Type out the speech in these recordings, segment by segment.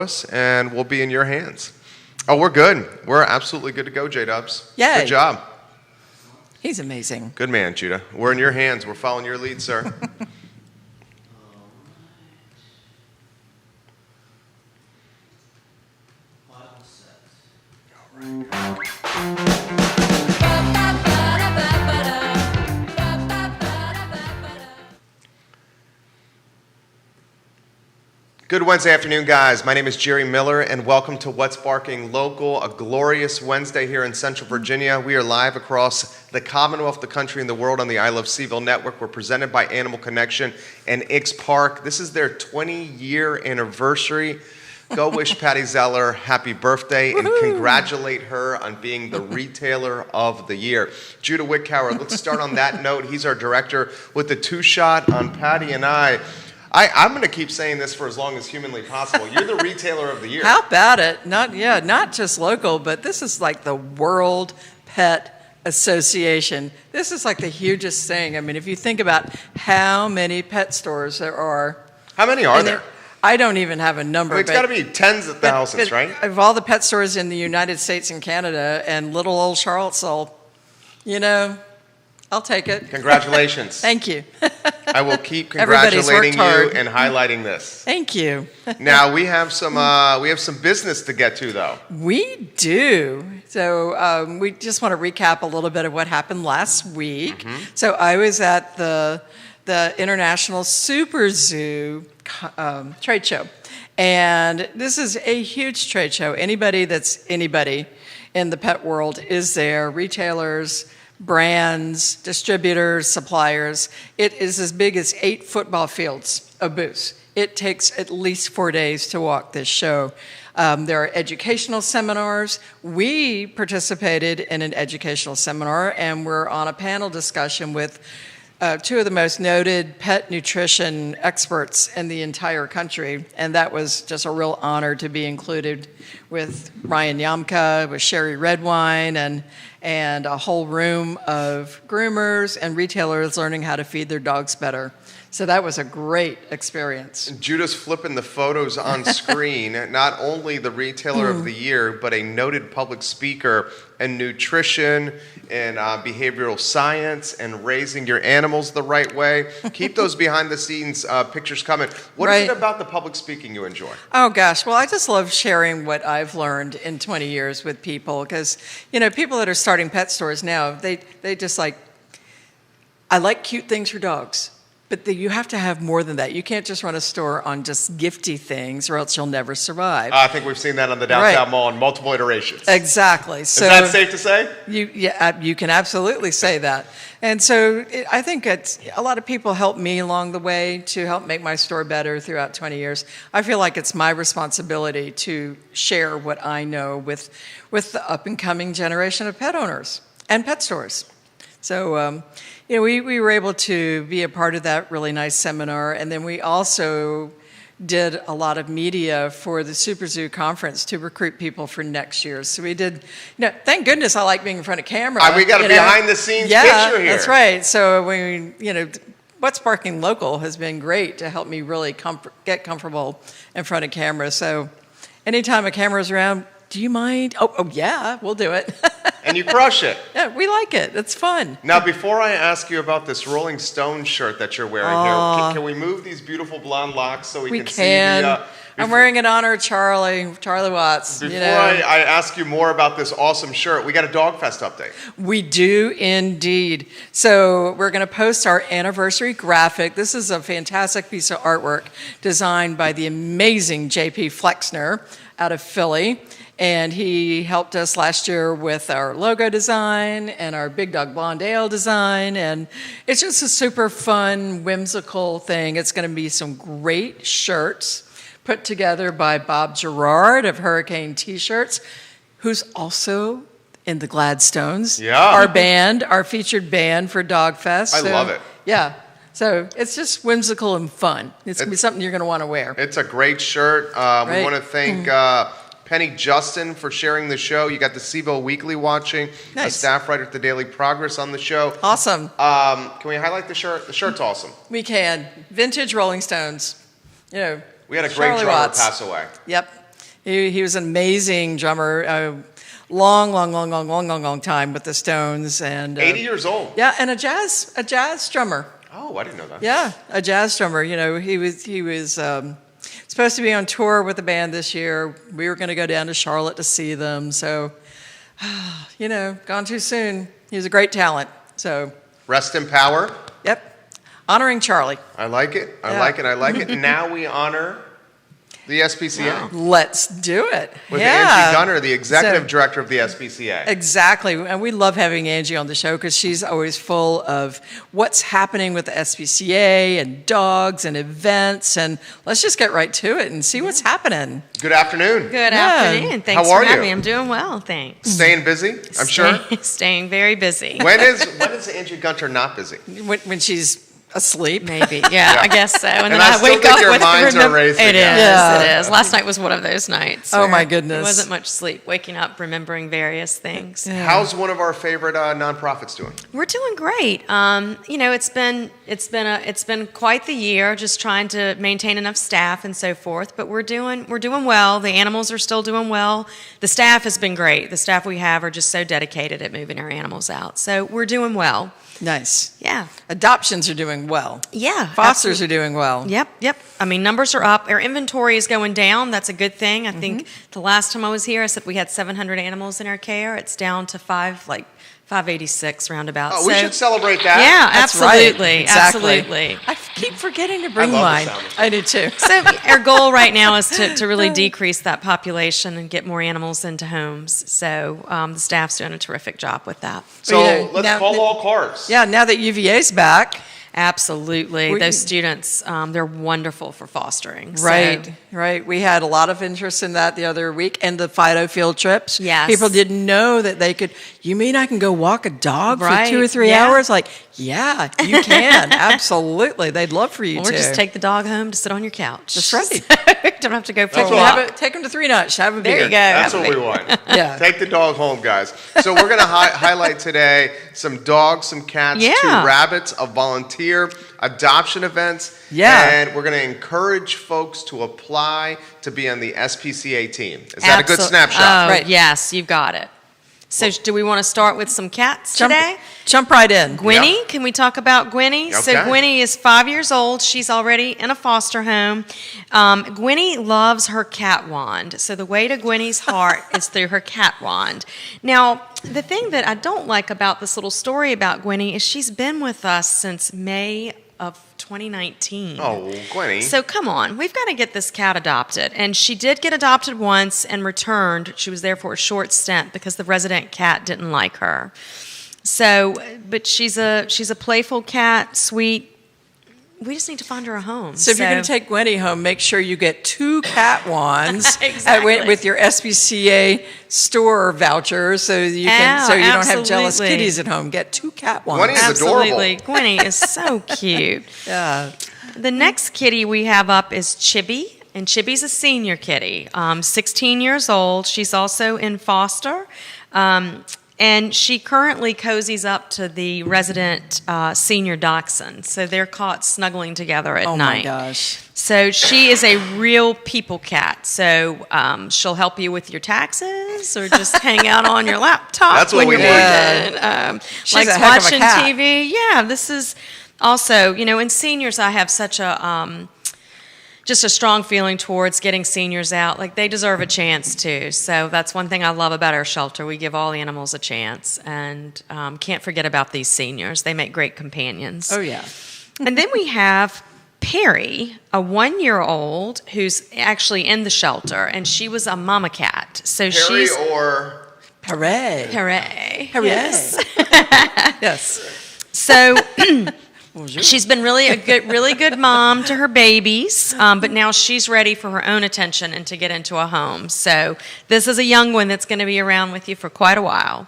us, and we'll be in your hands. Oh, we're good. We're absolutely good to go, J-Dubs. Yay. Good job. He's amazing. Good man, Judah. We're in your hands. We're following your lead, sir. Good Wednesday afternoon, guys. My name is Jerry Miller, and welcome to What's Barking Local, a glorious Wednesday here in Central Virginia. We are live across the Commonwealth, the country, and the world on the I Love Seaville Network. We're presented by Animal Connection and Ix Park. This is their 20-year anniversary. Go wish Patty Zeller happy birthday and congratulate her on being the Retailer of the Year. Judah Wickhauer, let's start on that note. He's our director with the two-shot on Patty and I. I'm going to keep saying this for as long as humanly possible. You're the Retailer of the Year. How about it? Not just local, but this is like the World Pet Association. This is like the hugest thing. I mean, if you think about how many pet stores there are. How many are there? I don't even have a number. It's got to be tens of thousands, right? Of all the pet stores in the United States and Canada and little old Charlottesville, I'll take it. Congratulations. Thank you. I will keep congratulating you and highlighting this. Thank you. Now we have some business to get to, though. We do. So we just want to recap a little bit of what happened last week. Mm-hmm. So I was at the International Super Zoo trade show, and this is a huge trade show. Anybody in the pet world is there. Retailers, brands, distributors, suppliers. It is as big as 8 football fields of booths. It takes at least 4 days to walk this show. There are educational seminars. We participated in an educational seminar, and we're on a panel discussion with 2 of the most noted pet nutrition experts in the entire country, and that was just a real honor to be included with Ryan Yamka, with Sherry Redwine, and a whole room of groomers and retailers learning how to feed their dogs better. So that was a great experience. Judah's flipping the photos on screen. Not only the Retailer of the Year, but a noted public speaker in nutrition and behavioral science and raising your animals the right way. Keep those behind-the-scenes pictures coming. What is it about the public speaking you enjoy? Oh, gosh. Well, I just love sharing what I've learned in 20 years with people because, people that are starting pet stores now, they just like, I like cute things for dogs. But you have to have more than that. You can't just run a store on just gifty things or else you'll never survive. I think we've seen that on the downtown mall in multiple iterations. Exactly. So is that safe to say? You can absolutely say that. And so I think a lot of people helped me along the way to help make my store better throughout 20 years. I feel like it's my responsibility to share what I know with the up-and-coming generation of pet owners and pet stores. So, we were able to be a part of that really nice seminar, and then we also did a lot of media for the Super Zoo conference to recruit people for next year. So we did, thank goodness I like being in front of camera. We got a behind-the-scenes picture here. That's right. So What's Barking Local has been great to help me really get comfortable in front of camera. So anytime a camera's around, do you mind? Oh yeah, we'll do it. And you crush it. Yeah, we like it. It's fun. Now, before I ask you about this Rolling Stone shirt that you're wearing here, can we move these beautiful blonde locks so we can see the... I'm wearing it in honor of Charlie Watts. Before I ask you more about this awesome shirt, we got a Dogfest update. We do indeed. So we're going to post our anniversary graphic. This is a fantastic piece of artwork designed by the amazing J.P. Flexner out of Philly. And he helped us last year with our logo design and our Big Dog Blonde Ale design. And it's just a super fun, whimsical thing. It's going to be some great shirts put together by Bob Gerard of Hurricane T-Shirts, who's also in the Gladstones. Yeah. Our featured band for Dogfest. I love it. Yeah. So it's just whimsical and fun. It's going to be something you're going to want to wear. It's a great shirt. We want to thank... Penny Justin for sharing the show. You got the Seaville Weekly watching, a staff writer at the Daily Progress on the show. Awesome. Can we highlight the shirt? The shirt's awesome. We can. Vintage Rolling Stones. We had a great drummer pass away. Yep. He was an amazing drummer. Long time with the Stones, and 80 years old. Yeah, and a jazz drummer. Oh, I didn't know that. Yeah, a jazz drummer. You know, he was supposed to be on tour with the band this year. We were going to go down to Charlotte to see them. So, you know, gone too soon. He was a great talent. So, Rest in power. yep, honoring Charlie. I like it. I Yeah. like it. I like it. Now we honor the SPCA Let's do it. with yeah. Angie Gunner, the executive So- director of the SPCA. Exactly. And we love having Angie on the show because she's always full of what's happening with the SPCA and dogs and events. And let's just get right to it and see what's happening. Good afternoon. Good Yeah. afternoon. Thanks How are for having you? me. I'm doing well, thanks. Staying busy, I'm sure. Staying very busy. When is Angie Gunter not busy? When she's asleep. Maybe. Yeah, I guess so. And then I I still wake think up your with minds are racing. It is. Yeah. It is. Last night was one of those nights. Oh, where my goodness. There wasn't much sleep. Waking up, remembering various things. How's one of our favorite nonprofits doing? We're doing great. You know, it's been quite the year, just trying to maintain enough staff and so forth. But we're doing well. The animals are still doing well. The staff has been great. The staff we have are just so dedicated at moving our animals out. So we're doing well. Nice. Yeah. Adoptions are doing well. Yeah. Fosters are doing well. Yep. I mean, numbers are up. Our inventory is going down. That's a good thing. I think the last time I was here, I said we had 700 animals in our care. It's down to 586 roundabout. Oh, we should celebrate that. Yeah, That's right. absolutely. Exactly. Absolutely. I keep forgetting to bring love the mine. sound of I do too. So our goal right now is to really decrease that population and get more animals into homes. So the staff's doing a terrific job with that. So Yeah, let's now- call all cars. Yeah, now that UVA's back. Absolutely. We- Those students, they're wonderful for fostering. So- Right. We had a lot of interest in that the other week, and the Fido field trips. Yes. People didn't know that they could. You mean I can go walk a dog for Right, 2 or 3 yeah. hours? Like, yeah, you can. Absolutely. They'd love for you Or to. just take the dog home to sit on your couch. That's right. Don't have to go for That's a what walk. Take them to Three Nuts. Have a There beer. you go. That's what we want. Yeah. Take the dog home, guys. So we're going to highlight today some dogs, some cats, Yeah. 2 rabbits, a volunteer, adoption events. Yeah. And we're going to encourage folks to apply to be on the SPCA team. Is that a good snapshot? Oh, Right. yes, you've got it. So do we want to start with some cats today? Jump right in. Gwinnie, Yep. can we talk about Gwinnie? So Okay. Gwinnie is 5 years old. She's already in a foster home. Gwinnie loves her cat wand. So the way to Gwinnie's heart is through her cat wand. Now, the thing that I don't like about this little story about Gwinnie is she's been with us since May of 2019. Oh, Gwenny. So come on, we've got to get this cat adopted. And she did get adopted once and returned. She was there for a short stint because the resident cat didn't like her. So, but she's a playful cat, sweet. We just need to find her a home. So if you're going to take Gwinnie home, make sure you get 2 cat wands Exactly. with your SPCA store voucher, so you can so you don't have jealous absolutely. kitties at home. Get 2 cat wands. Gwinnie is adorable. Absolutely. Gwinnie is so cute. Yeah. The next kitty we have up is Chibi, and Chibi's a senior kitty, 16 years old. She's also in foster, and she currently cozies up to the resident senior dachshund. So they're caught snuggling together at Oh night. my gosh. So she is a real people cat. So she'll help you with your taxes or just hang out on your laptop That's what when we you're need. working. She's Likes a heck of a watching cat. TV. Yeah, this is also, you know, in seniors, I have such a just a strong feeling towards getting seniors out. Like, they deserve a chance too. So that's one thing I love about our shelter. We give all animals a chance, and can't forget about these seniors. They make great companions. Oh yeah. And then we have Perry, a 1-year-old who's actually in the shelter, and she was a mama cat. So Perry she's or Hooray. Hooray. Hooray. Yes. Yes. So she's been really good mom to her babies, but now she's ready for her own attention and to get into a home. So this is a young one that's going to be around with you for quite a while.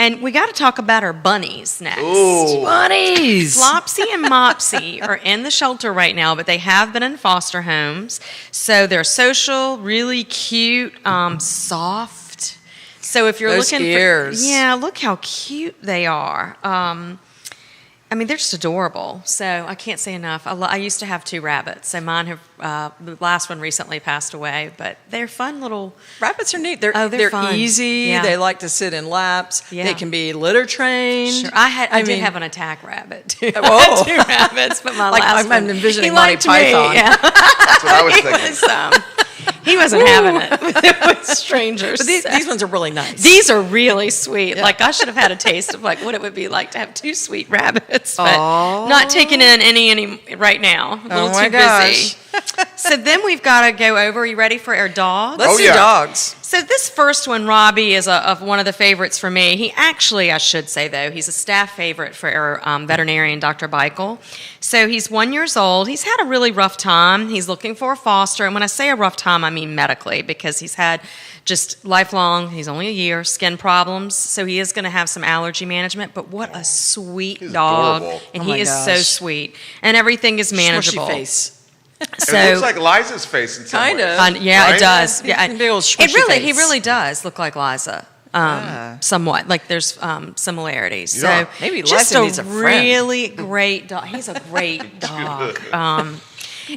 And we got to talk about our bunnies next. Ooh. Bunnies. Flopsy and Mopsy are in the shelter right now, but they have been in foster homes. So they're social, really cute, soft. So if you're Those looking ears. for, yeah, look how cute they are. I mean, they're just adorable. So I can't say enough. I used to have 2 rabbits. So mine have, the last one recently passed away, but they're fun little. Rabbits are neat. They're they're fun. easy. Yeah. They like to sit in laps. Yeah. They can be litter trained. Sure. I did mean- have an attack rabbit too. Whoa. 2 rabbits, but my Like, last I'm one, envisioning he Monty liked Python. Me. Yeah. That's what I was He thinking. he wasn't having it with strangers. But these, so. these ones are really nice. These are really sweet. Yeah. Like I should have had a taste of like what it would be like to have 2 sweet rabbits, but Aw. not taking in any right now. A little my too gosh. busy. So then we've got to go over. Are you ready for our dogs? Let's Oh, do yeah. dogs. So this first one, Robby, is of one of the favorites for me. He actually, I should say though, he's a staff favorite for our veterinarian, Dr. Beichel. So he's 1 year old. He's had a really rough time. He's looking for a foster, and when I say a rough time, I mean medically, because he's had just lifelong. He's only a year, skin problems, so he is going to have some allergy management. But what a sweet He's dog, adorable. and Oh he my is so gosh. sweet, and everything is manageable. Smushy face. So It looks like Liza's face in some Kind ways. of. yeah, Right? it does. Yeah, Yeah, big old he smushy really face. does look like Liza. Somewhat like there's similarities. Yeah. So Maybe just Liza needs a friend. really great dog. He's a great dog.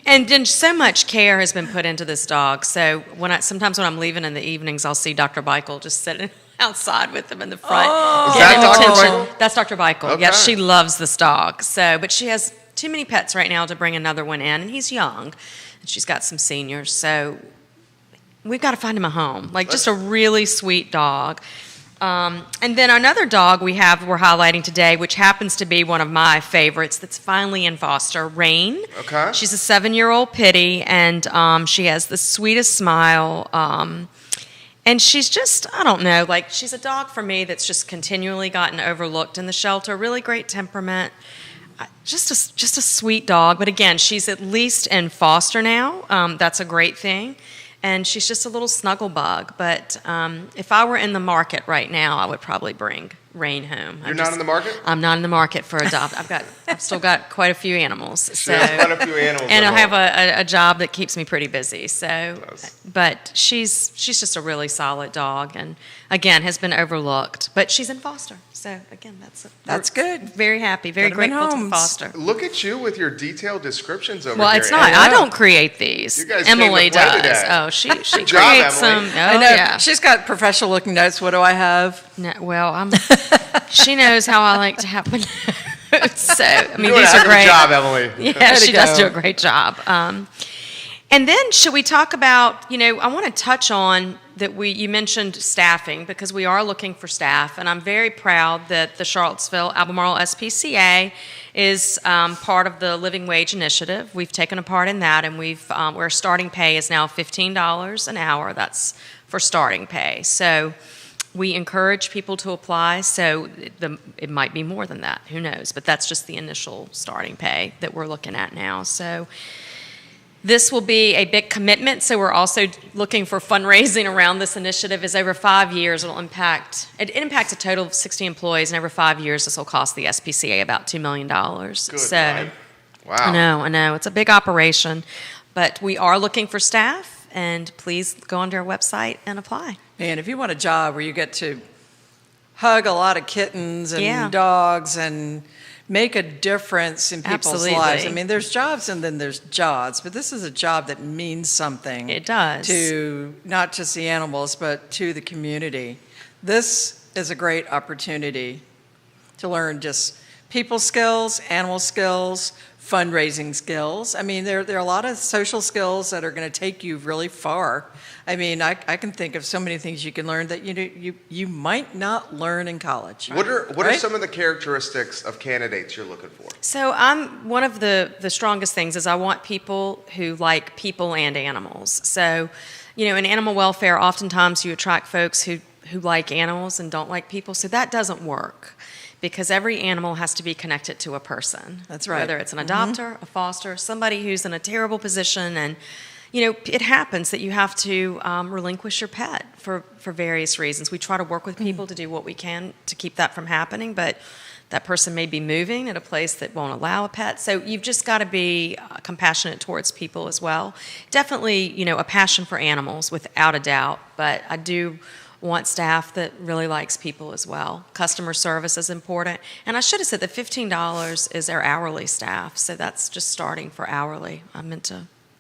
And then so much care has been put into this dog. So sometimes when I'm leaving in the evenings, I'll see Dr. Beichel just sitting outside with him in the front. Is giving that him Dr. attention. Beichel? That's Dr. Beichel. Okay. Yes, she loves this dog. So, but she has too many pets right now to bring another one in, and he's young, and she's got some seniors. So we've got to find him a home, like just a really sweet dog. And then another dog we're highlighting today, which happens to be one of my favorites that's finally in foster, Rain. Okay. She's a 7-year-old pitty, and she has the sweetest smile. And she's just, I don't know, like she's a dog for me that's just continually gotten overlooked in the shelter. Really great temperament. Just a sweet dog. But again, she's at least in foster now. That's a great thing. And she's just a little snuggle bug. But if I were in the market right now, I would probably bring Rain home. You're not in the market? I'm not in the market for adopt. I've still got quite a few animals. She has quite a few animals. And at I have home. a job that keeps me pretty busy. So, Yes. but she's just a really solid dog, and again has been overlooked. But she's in foster. So again, That's good. Very happy, very Put 'em in grateful to homes. foster. Look at you with your detailed descriptions over Well, here. it's not. Emily. I don't create these. You guys came to Emily play does. today. Oh, she Good job, creates some. Emily. Oh I know. yeah. She's got professional looking notes. What do I have? No, well, she knows how I like to have my notes. So I mean, You're doing these a are heck of a great. job, Emily. Yeah, Way to she does go. do a great job. And then should we talk about, I want to touch on that you mentioned staffing, because we are looking for staff, and I'm very proud that the Charlottesville Albemarle SPCA is part of the Living Wage Initiative. We've taken a part in that, and our starting pay is now $15 an hour. That's for starting pay. So we encourage people to apply, so it might be more than that, who knows, but that's just the initial starting pay that we're looking at now. So this will be a big commitment, so we're also looking for fundraising around this initiative. Is over 5 years, it impacts a total of 60 employees, and over 5 years this will cost the SPCA about $2 million. Good So night. Wow. I know, it's a big operation, but we are looking for staff, and please go onto our website and apply. Man, if you want a job where you get to hug a lot of kittens and Yeah. dogs and make a difference in people's Absolutely. lives. I mean, there's jobs and then there's jobs, but this is a job that means something. It does. To not just the animals, but to the community. This is a great opportunity to learn just people skills, animal skills, fundraising skills. I mean, there are a lot of social skills that are going to take you really far. I mean, I can think of so many things you can learn that you might not learn in college. What are Right? some of the characteristics of candidates you're looking for? So one of the strongest things is I want people who like people and animals. So, in animal welfare, oftentimes you attract folks who like animals and don't like people. So that doesn't work, because every animal has to be connected to a person. That's right. Whether it's an adopter, a foster, somebody who's in a terrible position, and it happens that you have to relinquish your pet for various reasons. We try to work with people to do what we can to keep that from happening, but that person may be moving at a place that won't allow a pet. So you've just got to be compassionate towards people as well. Definitely, a passion for animals, without a doubt, but I do want staff that really likes people as well. Customer service is important. And I should have said that $15 is our hourly staff, so that's just starting for hourly.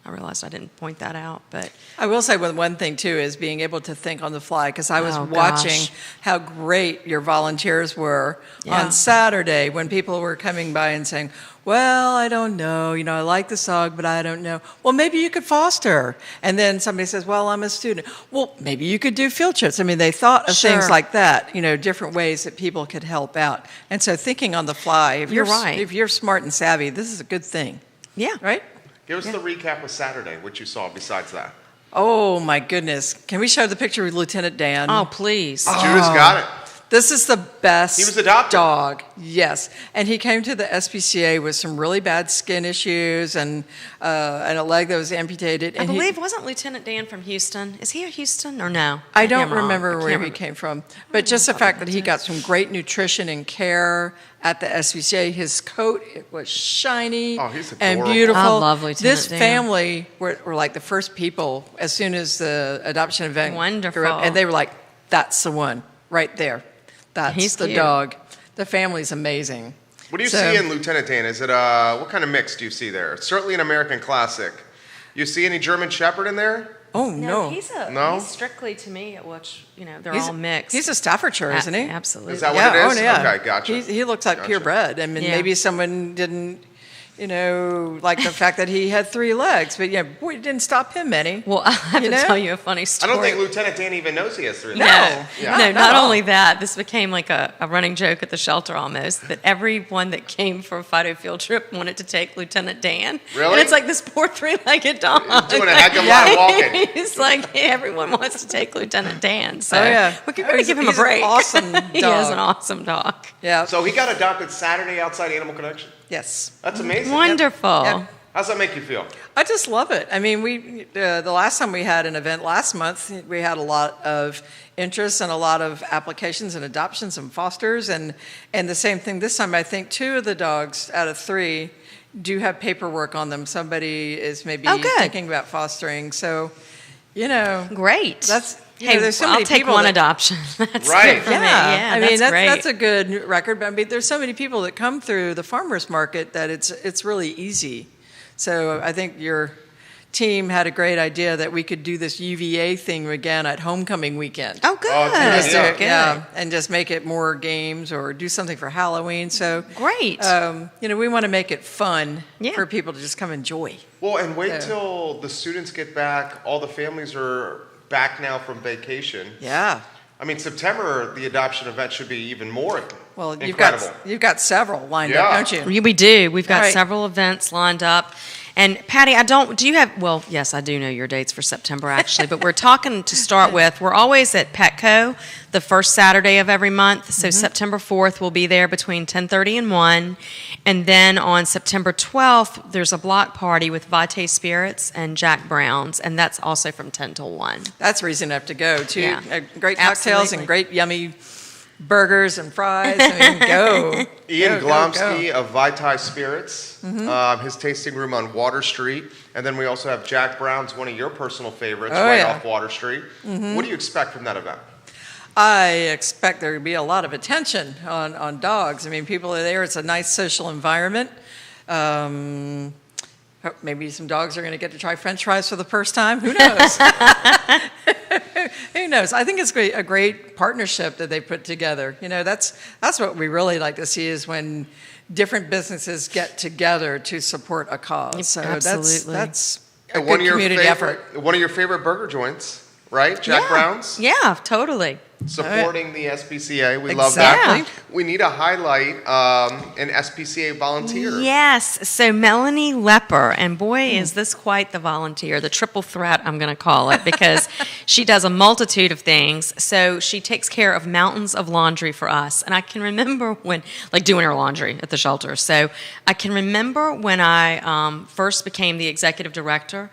I realized I didn't point that out, but I will say one thing too is being able to think on the fly, because I was Oh, watching gosh. how great your volunteers were Yeah. on Saturday when people were coming by and saying, well, I don't know, I like this dog, but I don't know. Well, maybe you could foster. And then somebody says, well, I'm a student. Well, maybe you could do field trips. I mean, they thought of things Sure. like that, different ways that people could help out. And so thinking on the fly, if You're right. if you're smart and savvy, this is a good thing, yeah. right? Give us the recap of Saturday, what you saw besides that. Oh my goodness. Can we show the picture of Lieutenant Dan? Oh, please. Judas got it. This is the best He was adopted. dog. Yes. And he came to the SPCA with some really bad skin issues and a leg that was amputated. I And believe, wasn't Lieutenant Dan from Houston? Is he a Houston or no? I Maybe don't I'm wrong. remember I where can't he remember. came from, but just the fact that he got some great nutrition and care at the SPCA. His coat, it was shiny Oh, he's and adorable. beautiful. I love Lieutenant This Dan. family were like the first people as soon as the adoption event Wonderful. grew up, and they were like, "That's the one right there. That's He's the cute. dog." The family's amazing. What do you So- see in Lieutenant Dan? Is it what kind of mix do you see there? Certainly an American classic. You see any German Shepherd in there? Oh no, No? he's strictly to me, which, they're He's- all mixed. He's a Staffordshire, isn't he? Absolutely. Is that what it is? Oh, yeah. Okay, gotcha. He looks like Gotcha. purebred. I mean, Yeah. maybe someone didn't, like the fact that he had 3 legs, but yeah, boy, it didn't stop him any. Well, I have You to know? tell you a funny I story. don't think Lieutenant Dan even knows he has 3 No. legs. No, not not at all. only that, this became like a running joke at the shelter almost, that everyone that came for a Fido field trip wanted to take Lieutenant Dan. Really? And it's like this poor 3-legged dog. Doing a heck of a lot of walking. He's like, hey, everyone wants to take Lieutenant Dan. So Oh, yeah. we could Oh, really he's- give him a he's an break. awesome He is dog. an awesome dog. Yeah. So he got adopted Saturday outside Animal Connection? Yes. That's amazing. Wonderful. Yep. How's that make you feel? I just love it. I mean, the last time we had an event last month, we had a lot of interest and a lot of applications and adoptions and fosters, and the same thing this time. I think 2 of the dogs out of 3 do have paperwork on them. Somebody is maybe Oh, good. thinking about fostering. So, Great. that's Hey, there's so I'll many take people one that- adoption. That's Right. good for Yeah, me. Yeah, I mean great. that's a good record. But I mean, there's so many people that come through the farmers market that it's really easy. So I think your team had a great idea that we could do this UVA thing again at homecoming weekend. Oh, good. Oh, it's a good Just do idea. it, yeah, and just make it more games or do something for Halloween. So Great. we want to make it fun Yeah. for people to just come enjoy. Well, and wait Yeah. till the students get back. All the families are back now from vacation. Yeah. I mean, September, the adoption event should be even more Well, incredible. you've got several lined Yeah. up, don't you? We do. We've got All right. several events lined up. And Patty, do you have, well, yes, I do know your dates for September actually, but we're talking to start with, we're always at Petco the first Saturday of every month. So September 4th, we'll be there between 10:30 and 1. And then on September 12th, there's a block party with Vitae Spirits and Jack Brown's, and that's also from 10 till 1. That's reason enough to go, too. Yeah. Great cocktails Absolutely. and great yummy burgers and fries. I mean, go. Ian Go, go, Glomsky go. of Vitae Spirits, his tasting room on Water Street. And then we also have Jack Brown's, one of your personal favorites, Oh, right yeah. off Water Street. What do you expect from that event? I expect there to be a lot of attention on dogs. I mean, people are there. It's a nice social environment. Maybe some dogs are going to get to try French fries for the first time. Who knows? Who knows? I think it's a great partnership that they put together. That's what we really like to see is when different businesses get together to support a cause. So Absolutely. that's a And good community effort. One of your favorite burger joints, right? Jack Yeah. Brown's? Yeah, totally. Supporting the SPCA. We love that. Exactly. We need to highlight an SPCA volunteer. Yes. So Melanie Lepper, and boy, is this quite the volunteer, the triple threat, I'm going to call it, because she does a multitude of things. So she takes care of mountains of laundry for us. And I can remember when, like doing her laundry at the shelter. So I can remember when I first became the executive director,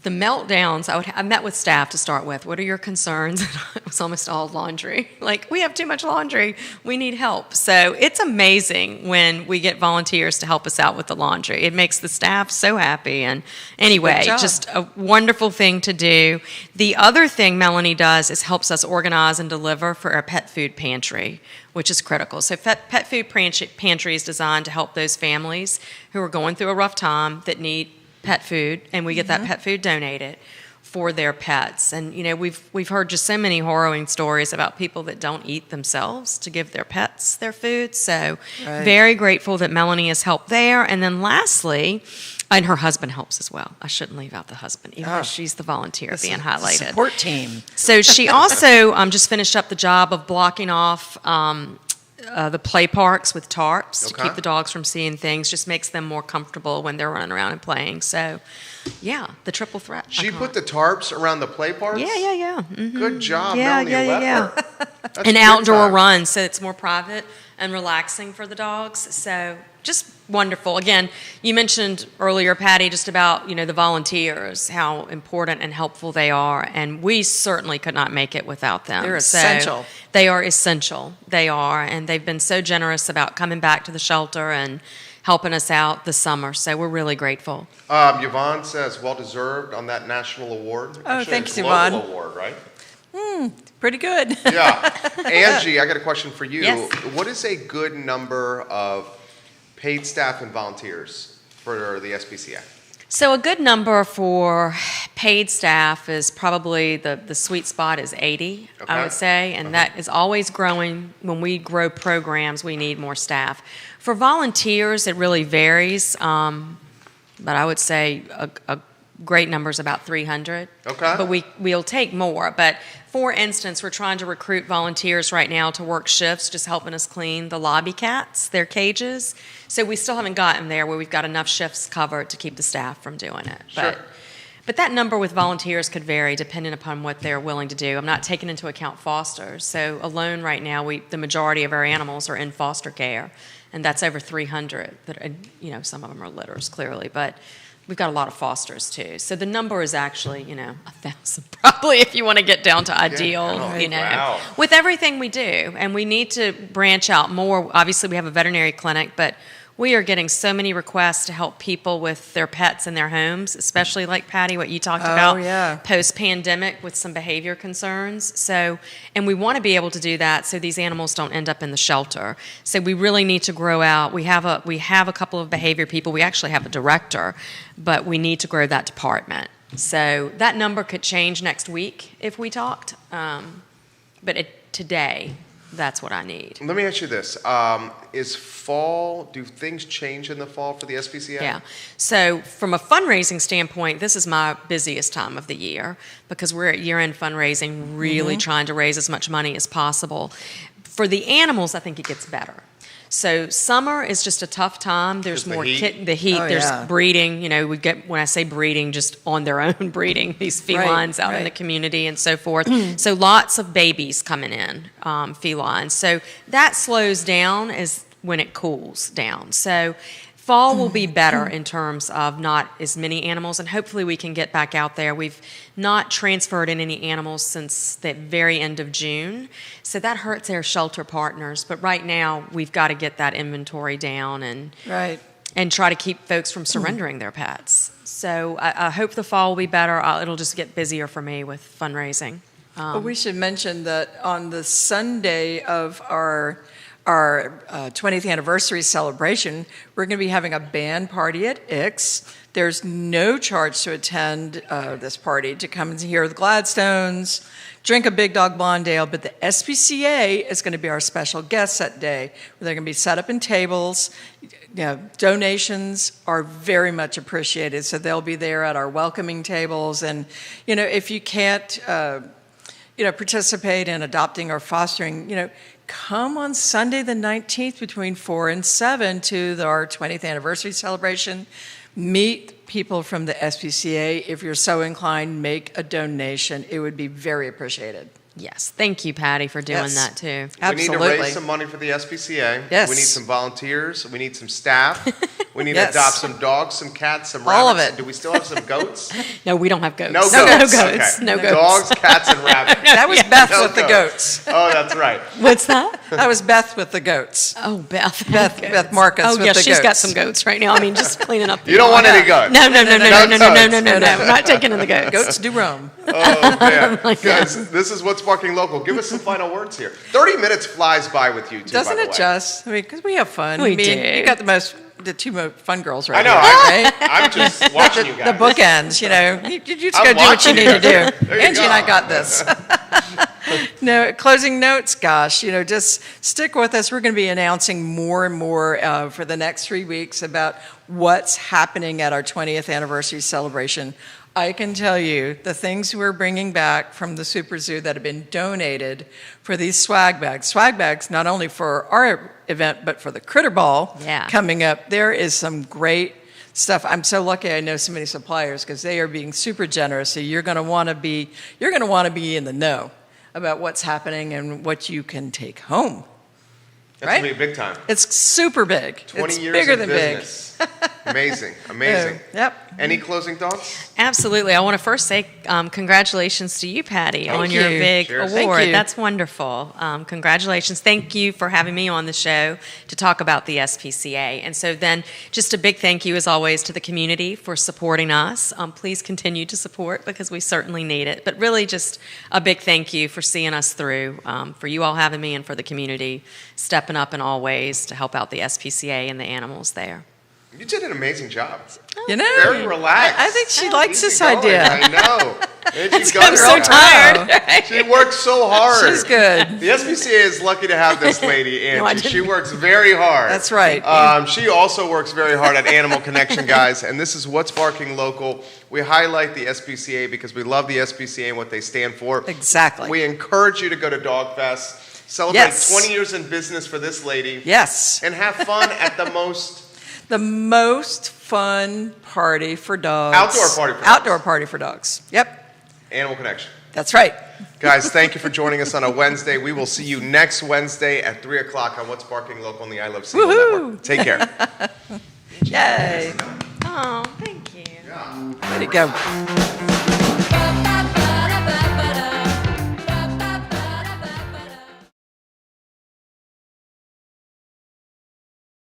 the meltdowns, I met with staff to start with. What are your concerns? It was almost all laundry. Like, we have too much laundry. We need help. So it's amazing when we get volunteers to help us out with the laundry. It makes the staff so happy. And anyway, just a wonderful thing to do. The other thing Melanie does is helps us organize and deliver for our pet food pantry, which is critical. So pet food pantry is designed to help those families who are going through a rough time that need pet food, and we get that pet food donated for their pets. And you know, we've heard just so many harrowing stories about people that don't eat themselves to give their pets their food. So very grateful that Melanie has helped there. And then lastly, and her husband helps as well. I shouldn't leave out the husband, even though she's the volunteer being highlighted. Support team. So she also just finished up the job of blocking off the play parks with tarps to keep the dogs from seeing things. Just makes them more comfortable when they're running around and playing. So, yeah, the triple threat. She put the tarps around the play parks? Yeah. Mm-hmm. Good job, Melanie. That's an outdoor run, so it's more private and relaxing for the dogs. So just wonderful. Again, you mentioned earlier, Patty, just about the volunteers, how important and helpful they are, and we certainly could not make it without them. They're essential. They are essential. They are, and they've been so generous about coming back to the shelter and helping us out this summer. So we're really grateful. Yvonne says, well deserved on that national award. Oh, thanks, Yvonne. Yvonne. Award, right? Pretty good. Yeah. Angie, I got a question for you. Yes. What is a good number of paid staff and volunteers for the SPCA? So a good number for paid staff is probably the sweet spot is 80, I would say, and that is always growing. When we grow programs, we need more staff. For volunteers, it really varies, but I would say a great number is about 300. Okay. But we'll take more. But for instance, we're trying to recruit volunteers right now to work shifts, just helping us clean the lobby cats, their cages. So we still haven't gotten there where we've got enough shifts covered to keep the staff from doing it. Sure. But that number with volunteers could vary depending upon what they're willing to do. I'm not taking into account fosters. So alone right now, the majority of our animals are in foster care, and that's over 300. Some of them are litters, clearly, but we've got a lot of fosters too. So the number is actually, 1,000 probably if you want to get down to ideal, Wow. with everything we do. And we need to branch out more. Obviously, we have a veterinary clinic, but we are getting so many requests to help people with their pets in their homes, especially like Patty, what you talked about post-pandemic with some behavior concerns. So, and we want to be able to do that so these animals don't end up in the shelter. So we really need to grow out. We have a couple of behavior people. We actually have a director, but we need to grow that department. So that number could change next week if we talked. But today, that's what I need. Let me ask you this. Do things change in the fall for the SPCA? Yeah. So from a fundraising standpoint, this is my busiest time of the year because we're at year-end fundraising, really trying to raise as much money as possible. For the animals, I think it gets better. So summer is just a tough time. There's more the heat. There's breeding. We get, when I say breeding, just on their own breeding, these felines out in the community and so forth. So lots of babies coming in, felines. So that slows down as when it cools down. So fall will be better in terms of not as many animals, and hopefully we can get back out there. We've not transferred in any animals since the very end of June, so that hurts our shelter partners. But right now, we've got to get that inventory down and try to keep folks from surrendering their pets. So I hope the fall will be better. It'll just get busier for me with fundraising. We should mention that on the Sunday of our 20th anniversary celebration, we're going to be having a band party at Ix. There's no charge to attend this party, to come and hear the Gladstones, drink a Big Dog Blonde Ale, but the SPCA is going to be our special guest that day. They're going to be set up in tables. Donations are very much appreciated, so they'll be there at our welcoming tables. And, if you can't, participate in adopting or fostering, come on Sunday the 19th between 4 and 7 to our 20th anniversary celebration. Meet people from the SPCA. If you're so inclined, make a donation. It would be very appreciated. Yes. Thank you, Patty, for doing Yes. that too. We need to Absolutely. raise some money for the SPCA. Yes. We need some volunteers. We need some staff. We need Yes. to adopt some dogs, some cats, some All of rabbits. it. Do we still have some goats? No, we don't have goats. No No goats. goats. Okay. No goats. Dogs, cats, and rabbits. That was Beth No with the goats. Oh, that's right. What's that? That was Beth with the goats. Oh, Beth. Beth Marcus Oh, with yeah, the she's got goats. some goats right now. I mean, just cleaning up. You don't want any goats. No. We're not taking in the goats. Goats do roam. Oh, man. my Guys, this is What's Barking Local. Give us some final words here. 30 minutes flies by with you two, Doesn't by the it way. just? I mean, because we have fun. We I mean, do. You got the two most fun girls right I know. here, right? I'm just watching you guys. The bookends, you know. You just I'm go do what you watching need you. to do. There you Angie and I go. got this. No, closing notes, gosh, you know, just stick with us. We're going to be announcing more and more for the next 3 weeks about what's happening at our 20th anniversary celebration. I can tell you the things we're bringing back from the Super Zoo that have been donated for these swag bags. Swag bags, not only for our event, but for the Critter Ball coming up. There is some great stuff. I'm so lucky I know so many suppliers because they are being super generous. So you're going to want to be in the know about what's happening and what you can take home. That's right? going to be big time. It's super big. 20 it's years bigger in than business. Amazing. Amazing. Yep. Any closing thoughts? Absolutely. I want to first say congratulations to you, Patty, Thank on your you. big Cheers. award. Thank you. That's wonderful. Congratulations. Thank you for having me on the show to talk about the SPCA. And so then just a big thank you, as always, to the community for supporting us. Please continue to support because we certainly need it. But really just a big thank you for seeing us through, for you all having me and for the community stepping up in all ways to help out the SPCA and the animals there. You did an amazing job. You know, Very relaxed. I think she likes Easy this going. idea. I know. And she's I'm so it. tired. She works so hard. She's good. The SPCA is lucky to have this lady, Angie. No, I didn't. She works very hard. That's right. She also works very hard at Animal Connection, guys. And this is What's Barking Local. We highlight the SPCA because we love the SPCA and what they stand for. Exactly. We encourage you to go to Dog Fest, celebrate Yes. 20 years in business for this lady, Yes. and have fun at the most fun party for dogs. Outdoor party for dogs. Outdoor party for dogs. Yep. Animal Connection. That's right. Guys, thank you for joining us on a Wednesday. We will see you next Wednesday at 3 o'clock on What's Barking Local on the I Love Seagull Woohoo! Network. Take care. Yay. Oh, thank you. Way to go.